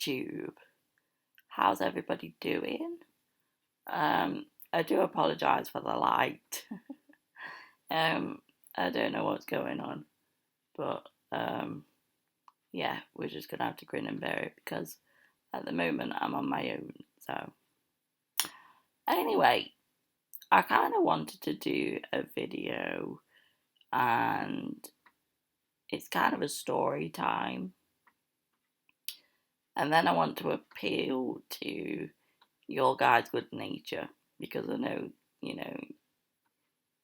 YouTube. How's everybody doing? I do apologise for the light. I don't know what's going on, but yeah, we're just gonna have to grin and bear it because at the moment I'm on my own. So anyway, I kind of wanted to do a video, and it's kind of a story time. And then I want to appeal to your guys' good nature because I know,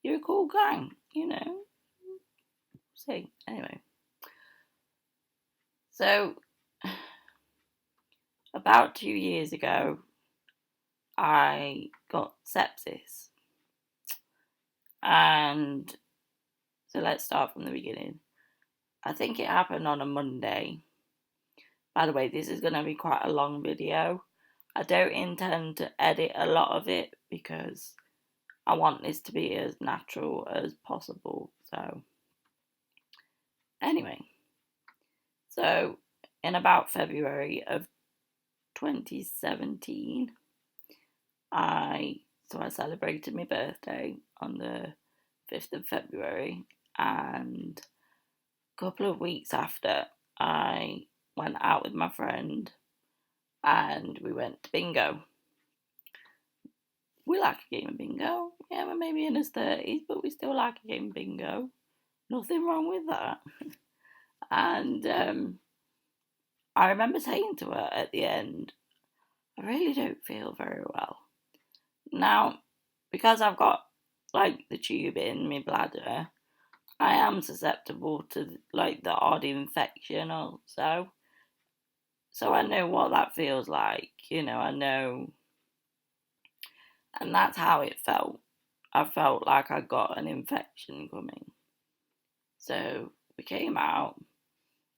you're a cool gang. See, anyway. So, about 2 years ago, I got sepsis. And so let's start from the beginning. I think it happened on a Monday. By the way, this is going to be quite a long video. I don't intend to edit a lot of it because I want this to be as natural as possible. So, anyway. So, in about February of 2017, I celebrated my birthday on the 5th of February, and a couple of weeks after, I went out with my friend and we went to bingo. We like a game of bingo. Yeah, we're maybe in his 30s, but we still like a game of bingo. Nothing wrong with that. And I remember saying to her at the end, I really don't feel very well. Now, because I've got like the tube in my bladder, I am susceptible to like the odd infection or so. So I know what that feels like, I know. And that's how it felt. I felt like I got an infection coming. So we came out.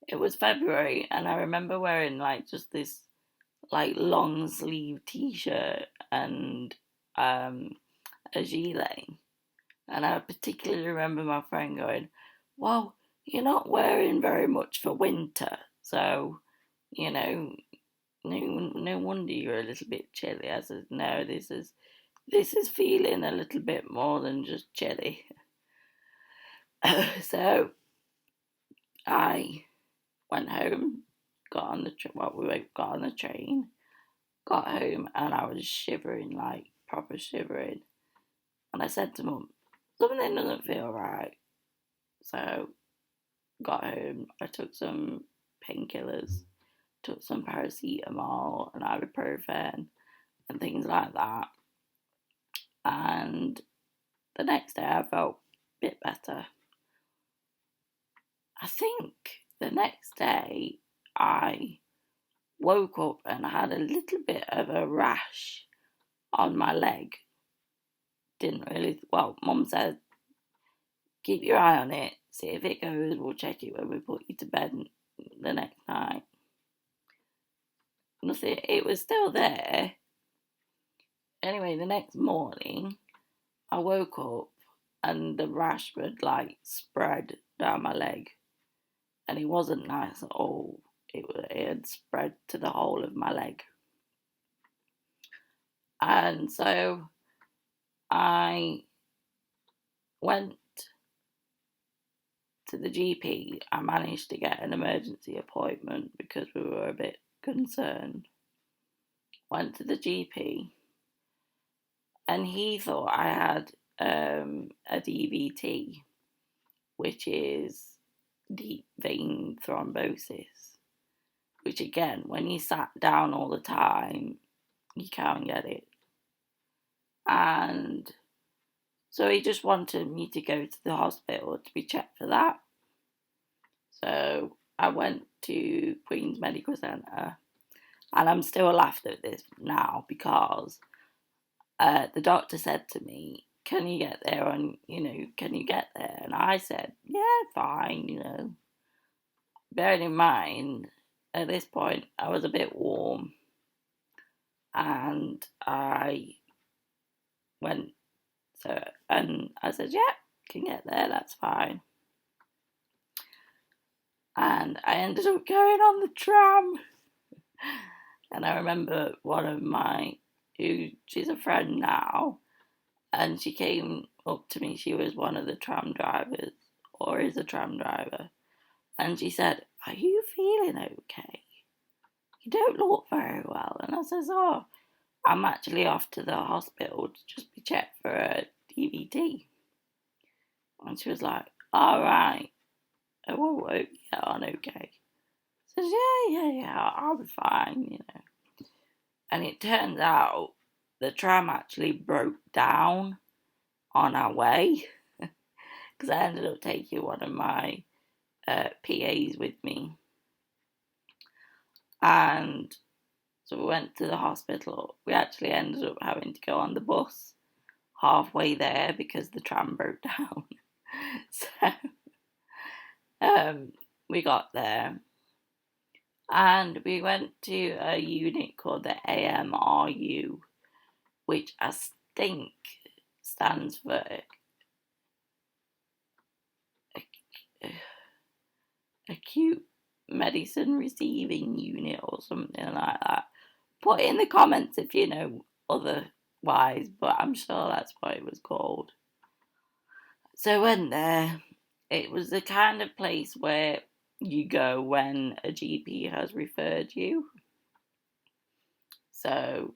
It was February, and I remember wearing like just this like long sleeve t-shirt and a gilet. And I particularly remember my friend going, well, you're not wearing very much for winter, so, no wonder you're a little bit chilly. I said, no, this is feeling a little bit more than just chilly. So I went home, got on the train, got home, and I was shivering, like proper shivering. And I said to Mum, something doesn't feel right. So got home, I took some painkillers, took some paracetamol and ibuprofen and things like that. And the next day I felt a bit better. I think the next day I woke up and I had a little bit of a rash on my leg. Mum said, keep your eye on it, see if it goes, we'll check it when we put you to bed the next night. Nothing, it was still there. Anyway, the next morning, I woke up and the rash had like spread down my leg, and it wasn't nice at all. It had spread to the whole of my leg. And so I went to the GP. I managed to get an emergency appointment because we were a bit concerned. Went to the GP, and he thought I had a DVT, which is deep vein thrombosis, which again, when you sat down all the time, you can't get it. And so he just wanted me to go to the hospital to be checked for that. So I went to Queen's Medical Centre, and I'm still laughing at this now because the doctor said to me, can you get there can you get there? And I said, yeah, fine, Bearing in mind, at this point, I was a bit warm, and I went, and I said, yeah, can get there, that's fine. And I ended up going on the tram. And I remember one of she's a friend now, and she came up to me. She was one of the tram drivers, or is a tram driver, and she said, "Are you feeling okay? You don't look very well." And I says, "Oh, I'm actually off to the hospital to just be checked for a DVT." And she was like, "All right, I won't get on okay." I says, "Yeah, I'll be fine, And it turns out the tram actually broke down on our way because I ended up taking one of my PAs with me. And so we went to the hospital. We actually ended up having to go on the bus halfway there because the tram broke down. So we got there and we went to a unit called the AMRU, which I think stands for Acute Medicine Receiving Unit or something like that. Put it in the comments if you know otherwise, but I'm sure that's what it was called. So I went there. It was the kind of place where you go when a GP has referred you. So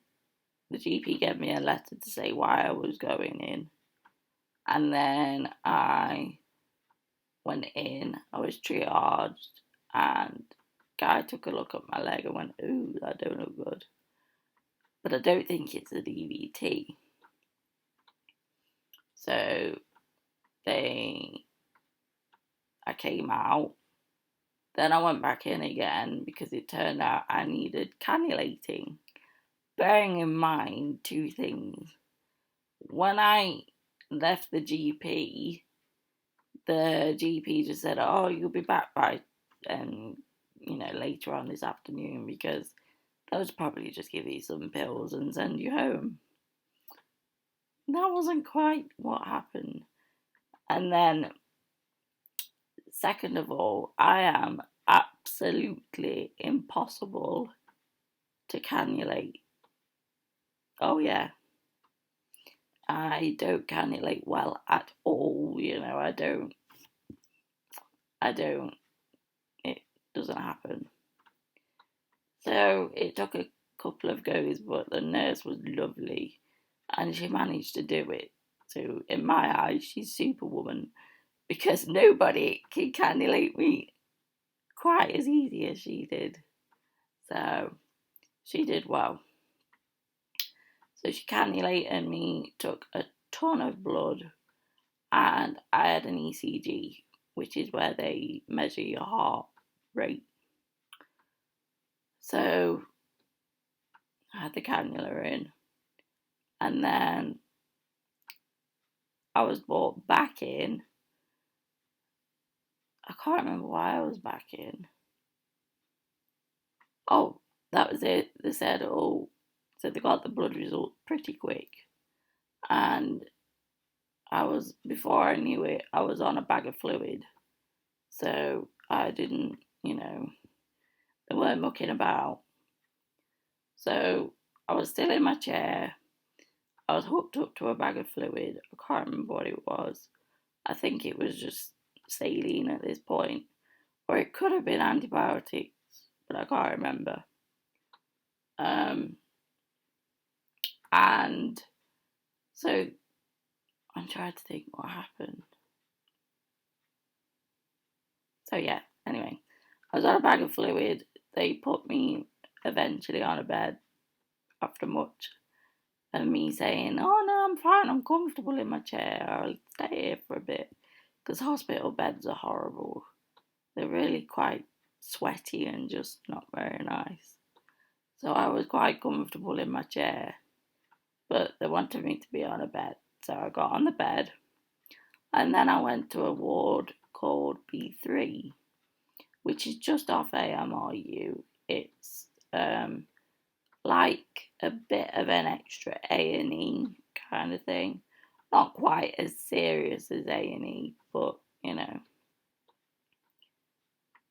the GP gave me a letter to say why I was going in. And then I went in, I was triaged, and guy took a look at my leg and went, "Ooh, that don't look good." But I don't think it's a DVT. So I came out. Then I went back in again because it turned out I needed cannulating. Bearing in mind two things. When I left the GP just said, "Oh, you'll be back by later on this afternoon because they'll probably just give you some pills and send you home." That wasn't quite what happened. And then, second of all, I am absolutely impossible to cannulate. Oh, yeah. I don't cannulate well at all, I don't, it doesn't happen. So it took a couple of goes, but the nurse was lovely and she managed to do it. So in my eyes, she's Superwoman because nobody can cannulate me quite as easy as she did. So she did well. So she cannulated me, took a ton of blood, and I had an ECG, which is where they measure your heart rate. So I had the cannula in, and then I was brought back in. I can't remember why I was back in. Oh, that was it. They said, "Oh," so they got the blood result pretty quick, and before I knew it, I was on a bag of fluid. So I didn't, they weren't mucking about. So I was still in my chair. I was hooked up to a bag of fluid. I can't remember what it was. I think it was just saline at this point, or it could have been antibiotics, but I can't remember. And so I'm trying to think what happened. So yeah, anyway, I was on a bag of fluid. They put me eventually on a bed after much of me saying, "Oh no, I'm fine, I'm comfortable in my chair, I'll stay here for a bit." Because hospital beds are horrible. They're really quite sweaty and just not very nice. So I was quite comfortable in my chair, but they wanted me to be on a bed. So I got on the bed, and then I went to a ward called B3, which is just off AMRU. It's like a bit of an extra A&E kind of thing. Not quite as serious as A&E, but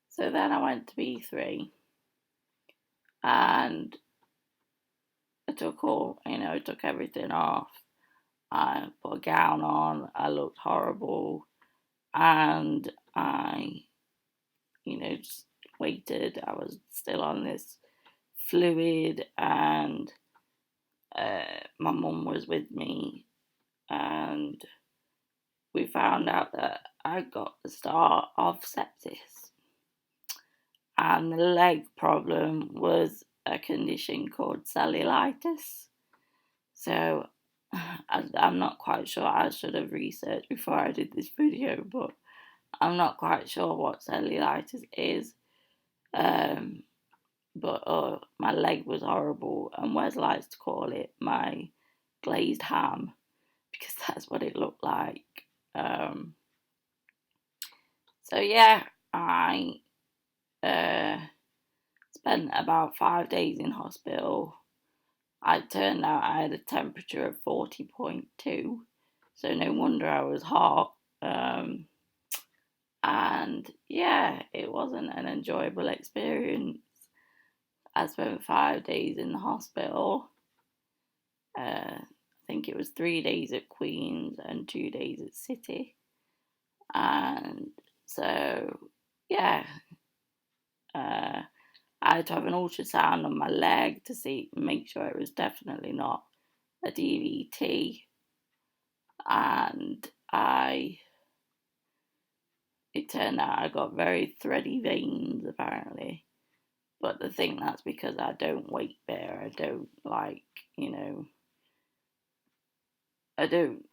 So then I went to B3 and I took everything off. I put a gown on. I looked horrible, and I, just waited. I was still on this fluid, and my mum was with me, and we found out that I got the start of sepsis, and the leg problem was a condition called cellulitis. So I'm not quite sure. I should have researched before I did this video, but I'm not quite sure what cellulitis is. But my leg was horrible, and Wes likes to call it my glazed ham because that's what it looked like. So yeah, I spent about 5 days in hospital. It turned out I had a temperature of 40.2, so no wonder I was hot. And yeah, it wasn't an enjoyable experience. I spent 5 days in the hospital. I think it was 3 days at Queen's and 2 days at City. And so, yeah, I had to have an ultrasound on my leg to make sure it was definitely not a DVT. And it turned out I got very thready veins apparently. But I think that's because I don't weight bear. I don't I don't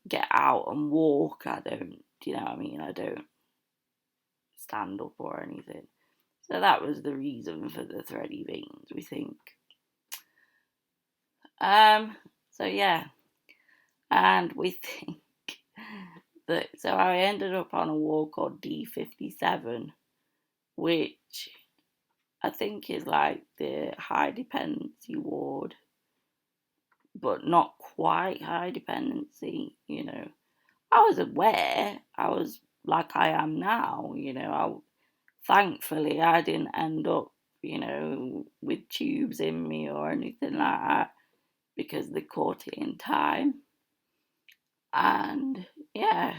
get out and walk. I don't, do you know what I mean? I don't stand up or anything. So that was the reason for the thready veins, we think. So yeah, and we think so I ended up on a ward called D57, which I think is like the high dependency ward, but not quite high dependency, I was aware, I was like I am now, thankfully I didn't end up, with tubes in me or anything like that because they caught it in time. And yeah,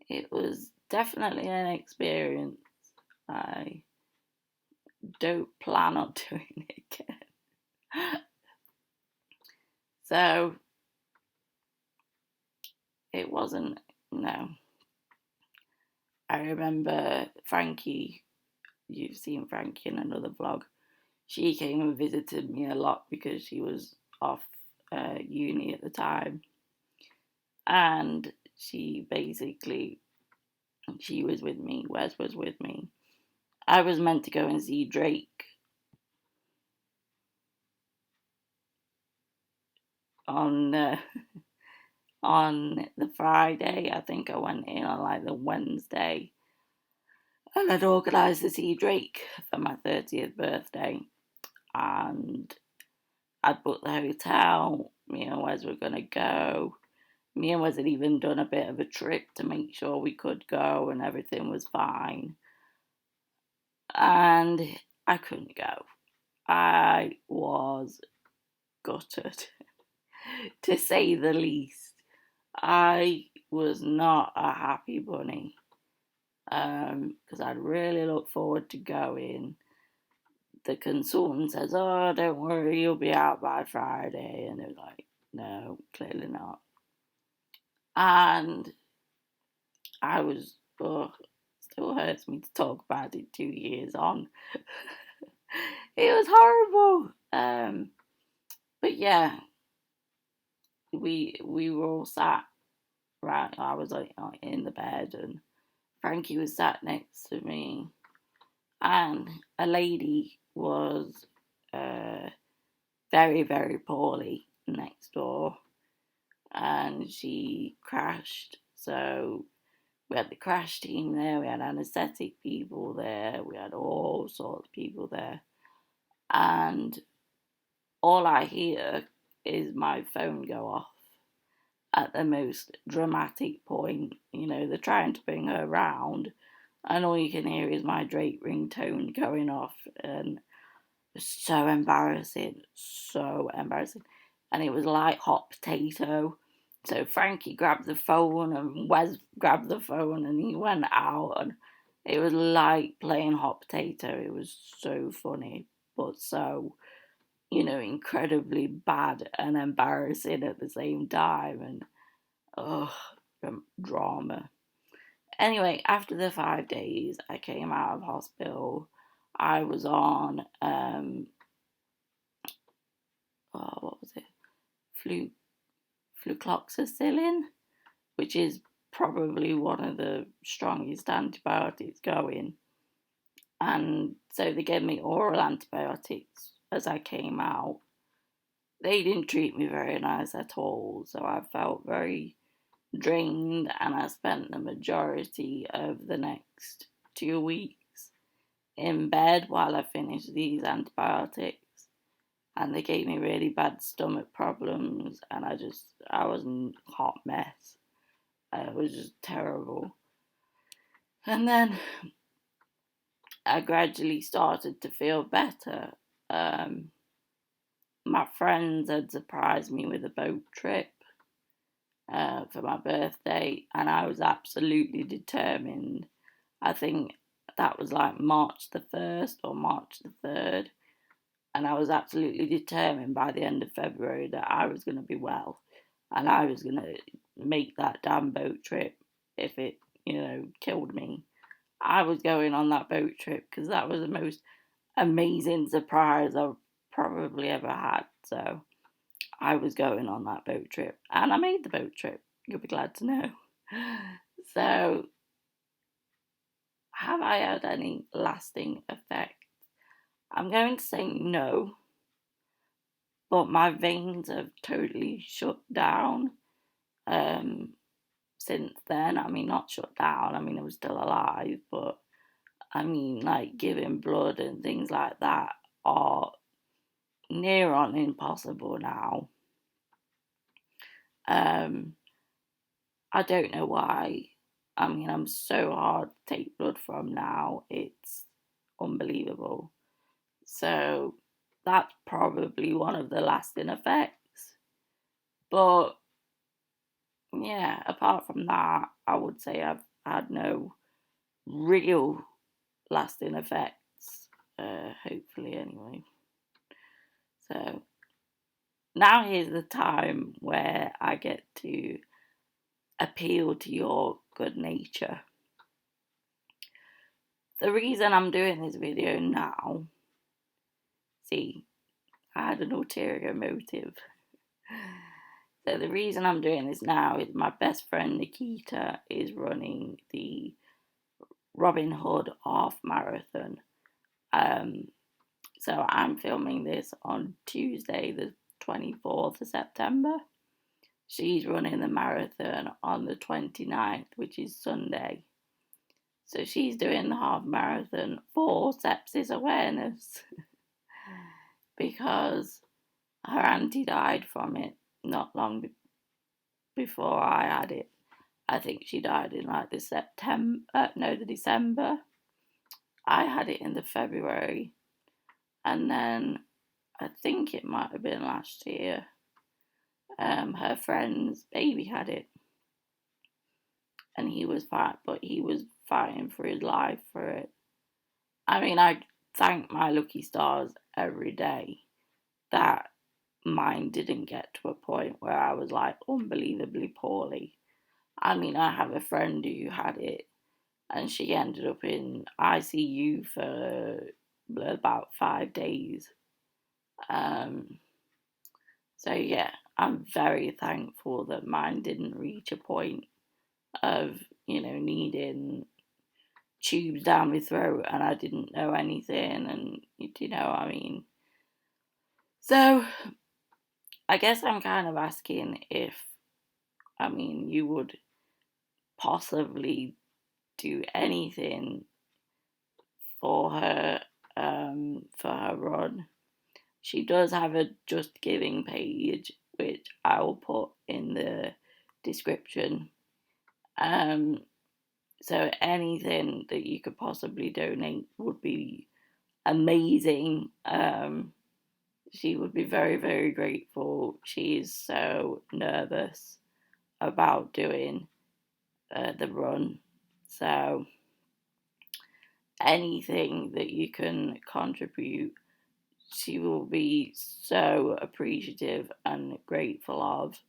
it was definitely an experience. I don't plan on doing it again. So it wasn't, no. I remember Frankie, you've seen Frankie in another vlog, she came and visited me a lot because she was off uni at the time. And she was with me, Wes was with me. I was meant to go and see Drake on on the Friday. I think I went in on like the Wednesday, and I'd organised to see Drake for my 30th birthday, and I'd booked the hotel. Me and Wes were gonna go. Me and Wes had even done a bit of a trip to make sure we could go and everything was fine. And I couldn't go. I was gutted, to say the least. I was not a happy bunny because I'd really looked forward to going. The consultant says, "Oh, don't worry, you'll be out by Friday," and it was like, "No, clearly not." And I was, still hurts me to talk about it 2 years on. It was horrible. But yeah, we were all sat right. I was like in the bed, and Frankie was sat next to me, and a lady was very, very poorly next door, and she crashed. So we had the crash team there, we had anaesthetic people there, we had all sorts of people there, and all I hear is my phone go off at the most dramatic point. They're trying to bring her round, and all you can hear is my Drake ringtone going off, and was so embarrassing, so embarrassing. And it was like hot potato. So Frankie grabbed the phone and Wes grabbed the phone and he went out and it was like playing hot potato. It was so funny, but so, incredibly bad and embarrassing at the same time. And, drama. Anyway, after the 5 days, I came out of hospital. I was on, what was it? Flucloxacillin, which is probably one of the strongest antibiotics going. And so they gave me oral antibiotics as I came out. They didn't treat me very nice at all, so I felt very drained, and I spent the majority of the next 2 weeks in bed while I finished these antibiotics. And they gave me really bad stomach problems, and I was a hot mess. It was just terrible. And then I gradually started to feel better. My friends had surprised me with a boat trip for my birthday, and I was absolutely determined. I think that was like March the 1st or March the 3rd, and I was absolutely determined by the end of February that I was going to be well, and I was going to make that damn boat trip if it, killed me. I was going on that boat trip because that was the most amazing surprise I've probably ever had. So I was going on that boat trip, and I made the boat trip. You'll be glad to know. So, have I had any lasting effect? I'm going to say no, but my veins have totally shut down since then. I mean, not shut down, I mean, I was still alive, but I mean, like giving blood and things like that are near on impossible now. I don't know why. I mean, I'm so hard to take blood from now. It's unbelievable. So that's probably one of the lasting effects. But yeah, apart from that, I would say I've had no real lasting effects. Hopefully, anyway. So now here's the time where I get to appeal to your good nature. The reason I'm doing this video now, see, I had an ulterior motive. So the reason I'm doing this now is my best friend Nikita is running the Robin Hood half marathon. So I'm filming this on Tuesday, the 24th of September. She's running the marathon on the 29th, which is Sunday. So she's doing the half marathon for sepsis awareness because her auntie died from it not long before I had it. I think she died in like the December. I had it in the February, and then I think it might have been last year. Her friend's baby had it, and he was fighting for his life for it. I mean, I thank my lucky stars every day that mine didn't get to a point where I was like unbelievably poorly. I mean, I have a friend who had it and she ended up in ICU for about 5 days. So yeah, I'm very thankful that mine didn't reach a point of, needing tubes down my throat and I didn't know anything, and you know what I mean. So I guess I'm kind of asking if, you would possibly do anything for her, for her run. She does have a Just Giving page, which I will put in the description. So anything that you could possibly donate would be amazing. She would be very, very grateful. She is so nervous about doing the run. So anything that you can contribute, she will be so appreciative and grateful of.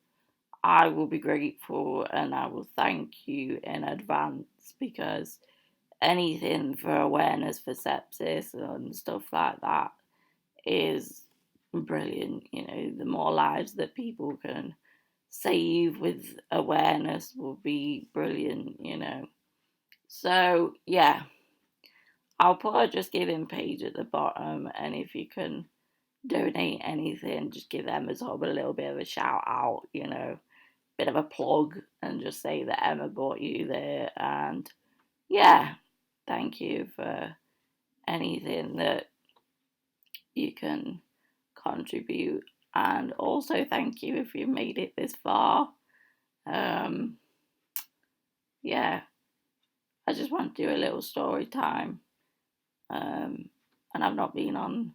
I will be grateful and I will thank you in advance, because anything for awareness for sepsis and stuff like that is brilliant. You know, the more lives that people can save with awareness will be brilliant, you know. So, yeah, I'll put a Just Giving page at the bottom, and if you can donate anything, just give Emma's Hub a little bit of a shout out, you know, bit of a plug, and just say that Emma brought you there. And yeah, thank you for anything that you can contribute, and also thank you if you've made it this far. Um, yeah, I just want to do a little story time. And I've not been on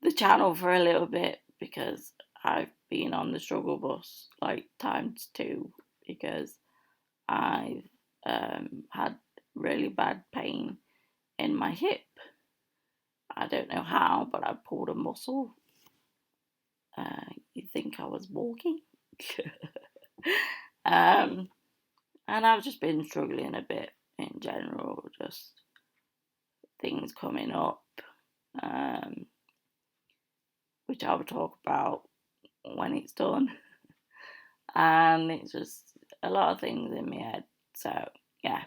the channel for a little bit because I've been on the struggle bus like times 2, because I've had really bad pain in my hip. I don't know how, but I pulled a muscle. You'd think I was walking. And I've just been struggling a bit in general, just things coming up, which I'll talk about when it's done. And it's just a lot of things in my head. So, yeah.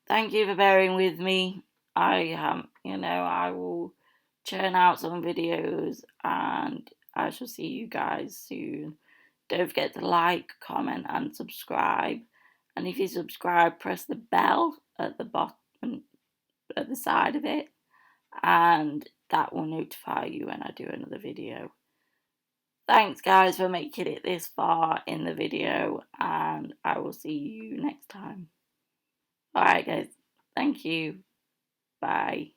Thank you for bearing with me. I will churn out some videos, and I shall see you guys soon. Don't forget to like, comment, and subscribe. And if you subscribe, press the bell at the bottom, at the side of it, and that will notify you when I do another video. Thanks, guys, for making it this far in the video, and I will see you next time. Alright, guys. Thank you. Bye.